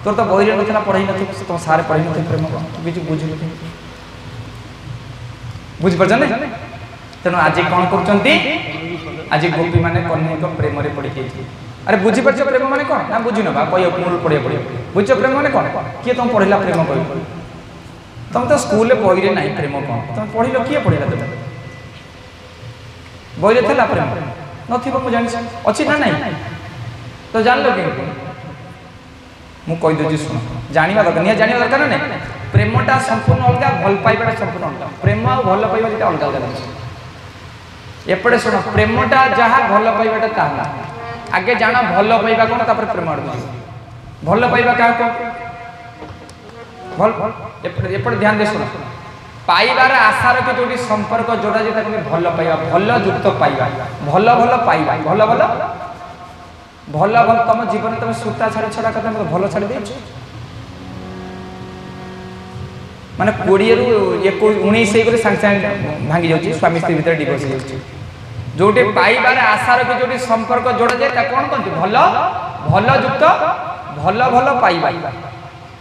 तोर तो बही ना पढ़ाई न तुम सारे पढ़ी न प्रेम कौन किसी बुझी बुझीपार तेणु आज कौन कर आज गोपी मैंने कन्या प्रेम पड़ी जाइए अरे बुझीपार प्रेम मैंने कौन ना बुझी ना कह मूल पढ़िया पड़े बुझ प्रेम मैंने कौन किए तुम पढ़ला प्रेम कह तुम तो स्कूल बही ना प्रेम कौन तुम पढ़ल किए पढ़ला तुम बही था प्रेम न जानी अच्छी ना नहीं तो जान लो कि मुझे शुण जाना दरकार नहीं जाना दरकार ना नहीं प्रेमटा संपूर्ण अलग भल पाइबा संपूर्ण अलग प्रेम आ भल पाइबा जो अलग अलग एपटे शुण प्रेमटा जहाँ भल पाइबाटा ताहा आगे जाना भल पाइबा कौन तापर प्रेम आड़ भल पाइबा क्या भल एपटे ध्यान दे शुण पाइबार आशा रखी जो संपर्क जोड़ा जाए भल पाइबा भल युक्त पाइबा भल भल पाइबा भल भल भल भल तुम जीवन तुम सूता छाड़ी छड़ा कर भल छाड़ी दे माने 20 रु 19 सांगे सांगे भांगी जाऊँ स्वामी स्त्री भर डिवोर्स जो पाइबार आशा रखी जो संपर्क जोड़ा जाए कौन कहते भल भल युक्त भल भल पाइबा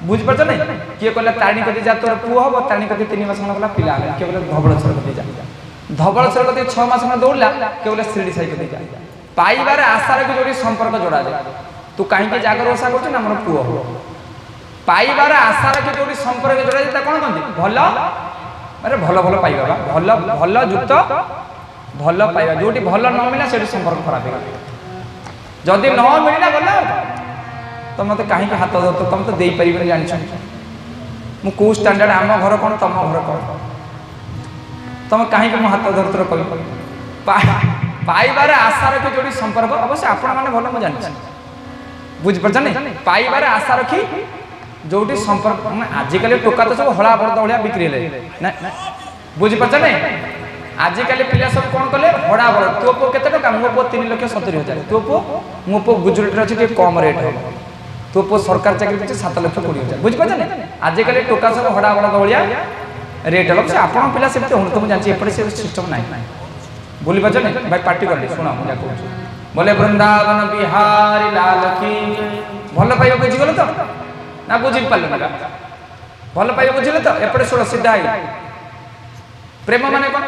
बुझीपार नहीं किए कहला ताणी कति जा तोर पुह हम ताणी कति 3 मास गला पिला किए बोले धवलेश्वर कति जा धवलेश्वर कति 6 मास दौड़ला किए बोले शिरडी साई कति जा पाइबार आशा रखी जो संपर्क जोड़ा जाए तू कहीं जागर ओसा कर मोर पुह पाइबार आशा रखी जो संपर्क जोड़ा जाए कौन कहते भल अरे भल भल पाइबा भल भल युक्त भल पाइबा जो भल न मिला से संपर्क खराब हो जदि न मिलला गला तो मत कहीं हाथ धर तुम तो दे पार जान मु कौ स्टैंडर्ड आम घर कौन तुम घर कौन तुम कहीं हाथ धर तर कह पाइबार आशा रखी जो संपर्क अवश्य आपण मैंने भल मुझे जानी बुझीपार नहीं पाइबार आशा रखी जो संपर्क आजिकल टोका तो सब हला बर्द भाया बिक्री ना बुझीपार नहीं आजिकल पिला सब कौन कले हड़ा बड़ तो पो केते टका मो पो 3,70,000 तो पो मो पो गुजरात रे अछि कम रेट हो तो पो सरकार चाकरी पे 7,20,000 बुझ पाछ ने आजिकल टोका सब हड़ा बड़ भाया रेट हो से आपण पिला से तो हम जानछि एपटे से सिस्टम नाही बोली पाछ ने भाई पार्टी कर ले सुना मुझे कहू बोले वृंदावन बिहारी लाल की भल पाइबा बुझी गेल तो ना बुझी पाल ना भल पाइबा बुझिले तो एपटे सुन सीधा है प्रेम माने कोन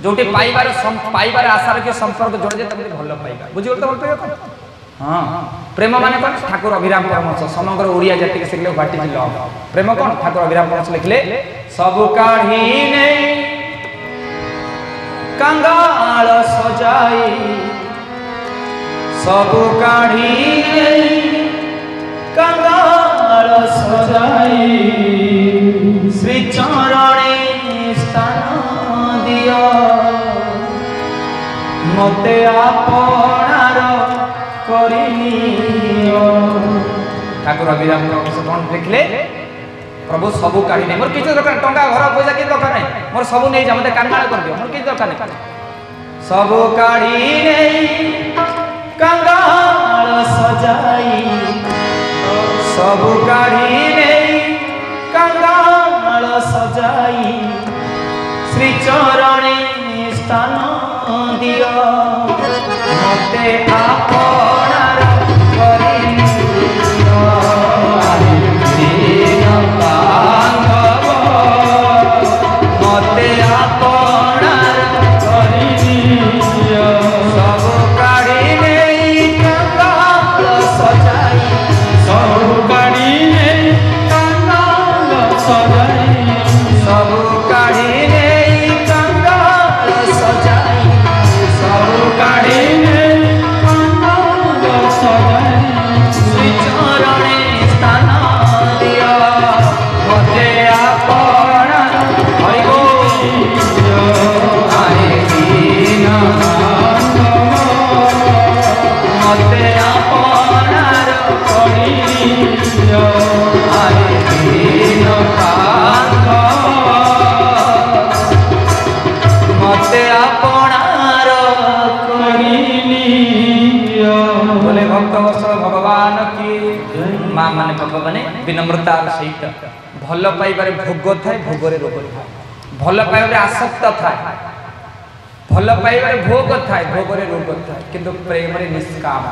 जोटी पाइबार आशा रखी संपर्क जोड़ जाए तुम भल पाइबा बुझी तो भल पाइबा कोन हाँ प्रेम माने कोन ठाकुर अभिराम परमहंस समग्र ओडिया जाति के सिखले व्हाट इज लव प्रेम कोन ठाकुर अभिराम परमहंस लिखले सब काढ़ी ने कंगाल सजाई सब काढ़ी ने कंगाल सजाई श्री चरणे स्थान दियो मते आपणार करिनियो ठाकुर अभिराम कौन लिखले प्रभु सबू काढ़ी नहीं मोर किसी दरकार टंका घर पैसा किसी दरकार नहीं मोर सबू नहीं जा मते कानमाल कर दियो मोर किसी दरकार नहीं सबू काढ़ी नहीं कंगाल सजाई सबू काढ़ी नहीं कंगाल सजाई श्री चरणे स्थान दियो मते आपणार करिनियो दीन बांधव मते आपणार करिनियो सब काढ़ी नहीं कंगाल सजाई सब काढ़ी नहीं कंगाल सजाई सब काढ़ी नहीं कंगाल सजाई सब काढ़ी नहीं कंगाल सजाई श्री चरणे स्थान दिया मते आपण हरि आए दीन मते आपणार करिनियो आए दीन मते आपणार करिनियो। बोले भक्त वत्सल भगवान की माँ माने भगवान विनम्रता सहित भल पाइबारे भोग थाए भोगरे रोग थाए भल पाइबारे आसक्त थाए भल पाइबारे भोग थाए भोगरे रोग थाए किंतु प्रेम रे निष्काम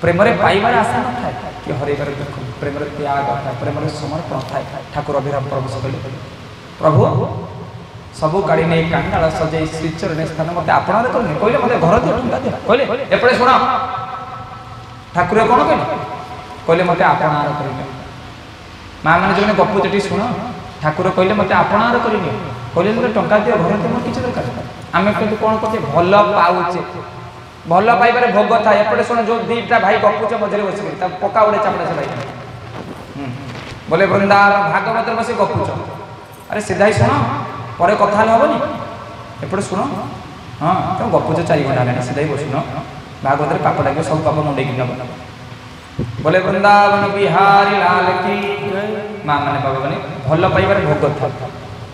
प्रेम रे पाइबारे आशा न थाए कि हरेबारे दुख प्रेम रे त्याग थाए प्रेम रे समर्पण थाए ठाकुर अभिराम प्रभु सकले प्रभु सबु काढ़ी नहीं कंगाल सजाई श्रीचरण स्थान मत आपणार करनी कहले मत घर दियो टंका दियो कहले एपड़े सुना ठाकुर कौन कहले मत आपणार करनी माँ मैंने जो गपु चटी शुण ठाकुर कहले मत आपणार करनी कहले टंका दियो घर दियो किसी दरकार आम कहते कौन करते भल पाऊचे भल पाइबारे भोग था एपटे शुण जो दीटा भाई गपुचे मझे बस पका उड़े चापड़ा से भाई बोले वृंदावन भागवत बस गपुच अरे सीधा ही शुण पर कथा हेनी एपटे शुण हाँ तुम गपुच 4 घंटा है सीधा ही बसुन भागवत पाप लगे सब पाप मुंडे कि नब बोले वृंदावन बिहारी लाल की माँ मैंने बाबा मैंने भल पाइबारे भोग था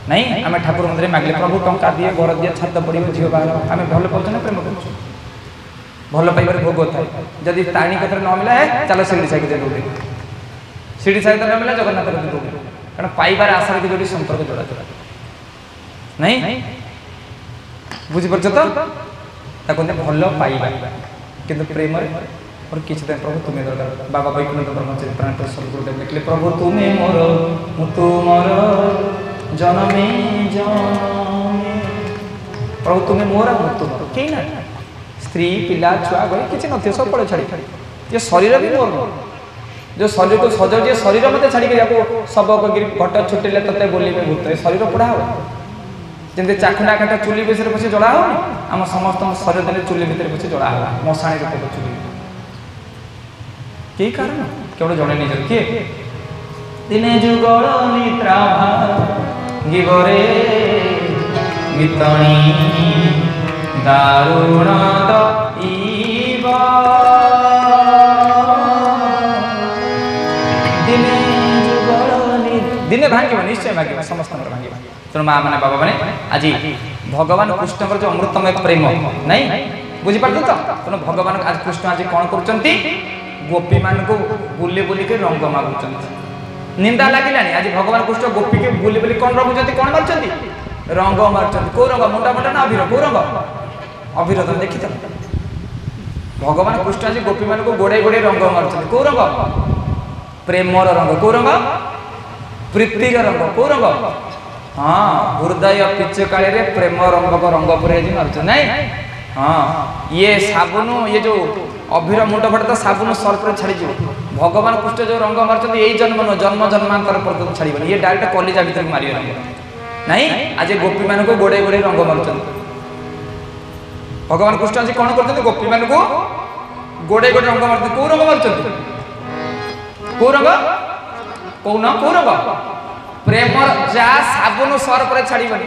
नहीं आम ठाकुर मंदिर मागिले प्रभु टंका दिए घर दिए छात पड़े झील बाहर आम भल पाचे ना प्रेम कर भल पाइबारे भोग था जदि ताणी कथा न मिला है चलो शिरडी साई दे शिरडी साई न मिला जगन्नाथ कारण पाइबार आशा रखी जो संपर्क जोड़ा जोड़ा नहीं बुझीपार तो भल पाइबा किंतु प्रेम और किसी दिन प्रभु तुम्हें दरकार बाबा वैकुंठ ब्रह्मचारी प्राण सदगुरुदेव लिखले प्रभु तुम्हें मोर मु तुमर जनमे जनमे प्रभु तुम्हें मोर मु तुमर कहीं ना स्त्री पिला छुआ गई किसी नथियो सब पड़े छाड़ी ये शरीर भी मोर जो शरीर को सजाऊ जे शरीर मत छाड़ी सबक गिरी घट छुटेले तते बोलिबे भूत शरीर पोड़ा हो जमी चाखुना काटा चुली बेसरे पछे जड़ा हो आम समस्त शरीर दिन चुली भितर पछे जड़ा हो मशाणी रूप चुली कई कारण केवल जड़े निजर किए दिने जुगल निद्रा गिबरे मितणी दारुण दईबा दिने भांगे निश्चय भांगे समस्त भांगे तेणु माँ मैंने बाबा मैंने आज भगवान कृष्ण जो अमृतमय प्रेम नहीं बुझीपार तो तेणु भगवान आज कृष्ण आज कौन कर गोपी मान को बुले बुले के रंग मागुंट निंदा लगे आज भगवान कृष्ण गोपी के बुले बुले कौन रंगुंट कौन मार्चंती रंग मार्चंती कौ रंग मुंडा मुंडा ना अभिर कौ रंग अभिर तुम देखी भगवान कृष्ण आज गोपी मान को गोड़े गोड़े रंग मार्चंती कौ रंग प्रेमर रंग कौ रंग प्रीतिर रंग कौ रंग हाँ हृदय पिचकारी रे प्रेम रंग को रंग पुरे मार्च नहीं हाँ ये साबुन ये जो अभिर मुंड फटे तो साबुन सर्फ छाड़ी भगवान कृष्ण जो रंग मार्च यही जन्म न जन्म जन्मांतर पर्यटन छाड़बन ये डायरेक्ट कलिजा भर मारे रंग नहीं आज गोपी मान को गोड़े गोड़े रंग मार्च भगवान कृष्ण आज कौन कर गोपी मान को गोड़े गोड़े रंग मार्च कौ रंग मार्च कौ रंग कौन कौ रंग प्रेम जा साबुन सर्फ छाड़बन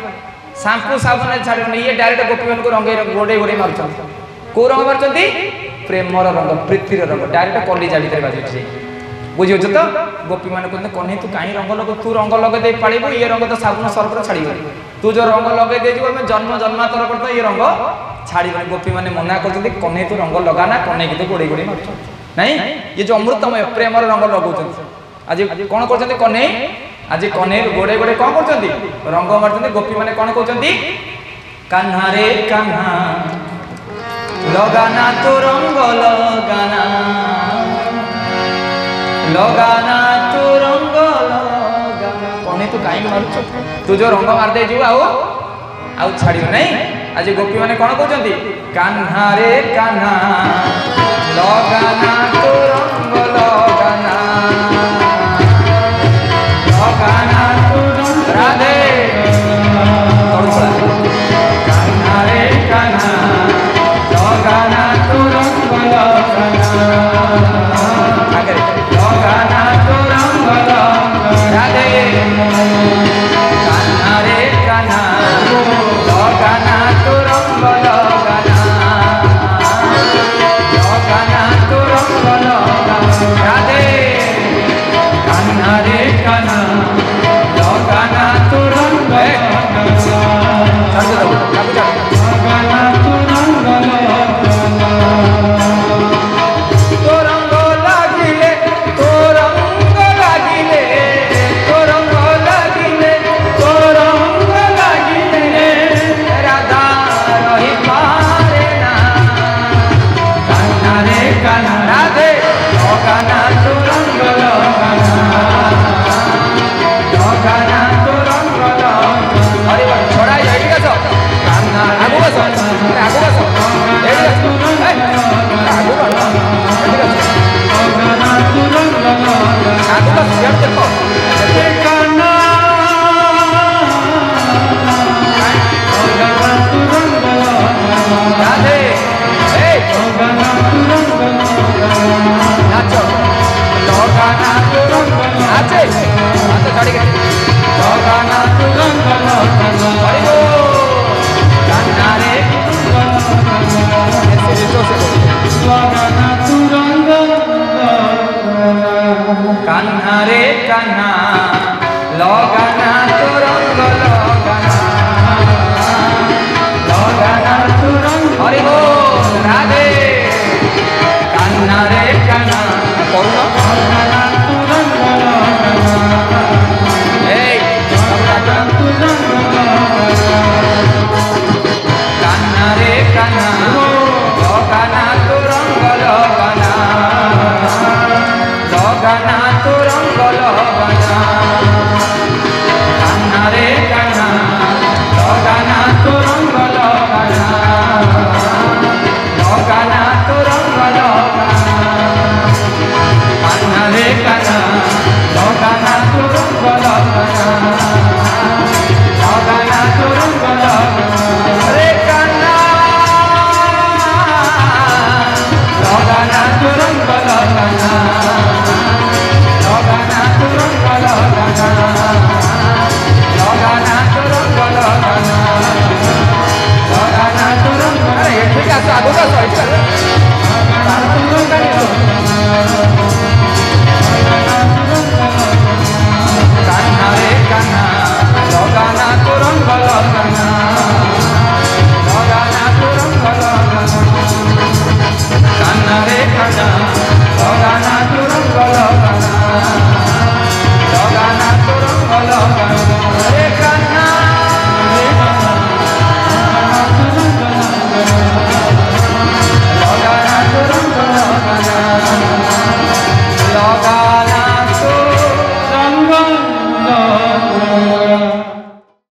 शांपू साबुन छाड़बन ये डायरेक्ट गोपी मान को रंग गोड़े गोड़े मार्च कौ रंग मार्च प्रेमर रंग प्रीतिर रंग डायरेक्ट कलिजा भर बाजुचे बुझे तो गोपी मैंने कहते कन्हई तू कहीं रंग लगे तू रंग लगे पाड़ू ये रंग तो साबुन सर्फ छाड़ तू जो रंग लगे जन्म जन्मांतर पर ये रंग छाड़ गोपी मैंने मना कर कन्हई तू रंग लगाना कन्हई की तो गोड़े गोड़े मार नहीं ये जो अमृतमय प्रेमर रंग लगौं आज कौन कर कन्हई आज कन्हई गोड़े गोड़े कौन कर रंग मार्च गोपी मैंने कौन कहते कान्हा रे कान्हा लगाना तो रंग लगाना लगाना तो रंग लगाना कौन तू कहीं मारुच तू जो रंग मार दे जीव आउ छाड़ियो नहीं आज गोपी माने कौन कहते कान्हा रे कान्हा लगाना